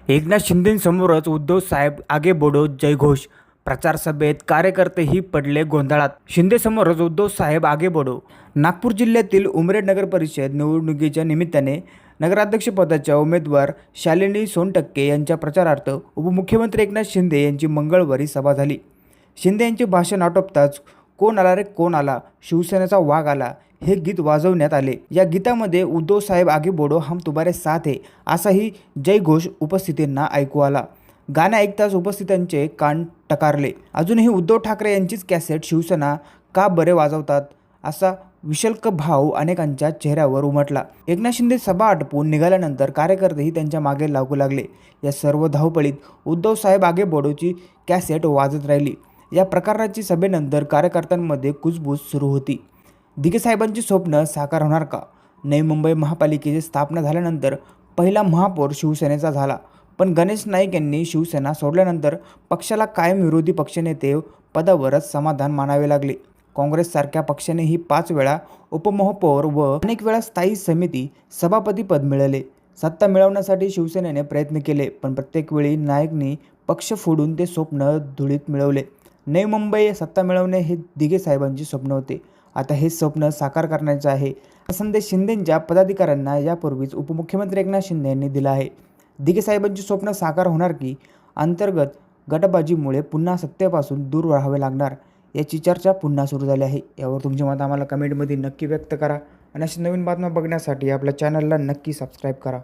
एकनाथ शिंदेंसमोरच उद्धव साहेब आगे बढो जयघोष. प्रचार सभेत कार्यकर्तेही पडले गोंधळात. शिंदेसमोरच उद्धव साहेब आगे बढो. नागपूर जिल्ह्यातील उमरेड नगर परिषद निवडणुकीच्या निमित्ताने नगराध्यक्षपदाच्या उमेदवार शालिनी सोनटक्के यांच्या प्रचारार्थ उपमुख्यमंत्री एकनाथ शिंदे यांची मंगळवारी सभा झाली. शिंदे यांचे भाषण आटोपताच कोण आला रे कोण आला, शिवसेनेचा वाघ आला हे गीत वाजवण्यात आले. या गीतामध्ये उद्धव साहेब आगे बढो हम तुम्हारे साथ है असाही जयघोष उपस्थितांना ऐकू आला. गाणं ऐकताच उपस्थितांचे कान टकारले. अजूनही उद्धव ठाकरे यांचीच कॅसेट शिवसेना का बरे वाजवतात असा विशल्क भाव अनेकांच्या चेहऱ्यावर उमटला. एकनाथ शिंदे सभा आटपून निघाल्यानंतर कार्यकर्तेही त्यांच्या मागे लागू लागले. या सर्व धावपळीत उद्धव साहेब आगे बढोची कॅसेट वाजत राहिली. या प्रकाराची सभेनंतर कार्यकर्त्यांमध्ये कुजबूज सुरू होती. दिघे साहेबांची स्वप्न साकार होणार का? नवी मुंबई महापालिकेची स्थापना झाल्यानंतर पहिला महापौर शिवसेनेचा झाला, पण गणेश नाईक यांनी शिवसेना सोडल्यानंतर पक्षाला कायम विरोधी पक्षनेते पदावरच समाधान मानावे लागले. काँग्रेससारख्या पक्षानेही 5 वेळा उपमहापौर व अनेक वेळा स्थायी समिती सभापतीपद मिळाले. सत्ता मिळवण्यासाठी शिवसेनेने प्रयत्न केले, पण प्रत्येक वेळी नाईकनी पक्ष फोडून ते स्वप्न धुळीत मिळवले. नवी मुंबई सत्ता मिळवणे हे दिघे साहेबांचे स्वप्न होते. आता हे स्वप्न साकार करण्याचे आहे हा संदेश शिंदेंच्या पदाधिकाऱ्यांना यापूर्वीच उपमुख्यमंत्री एकनाथ शिंदे यांनी दिला आहे. दिघे साहेबांचे स्वप्न साकार होणार की अंतर्गत गटबाजीमुळे पुन्हा सत्तेपासून दूर राहावे लागणार याची चर्चा पुन्हा सुरू झाली आहे. यावर तुमचे मत आम्हाला कमेंटमध्ये नक्की व्यक्त करा आणि अशा नवीन बातम्या बघण्यासाठी आपल्या चॅनलला नक्की सबस्क्राईब करा.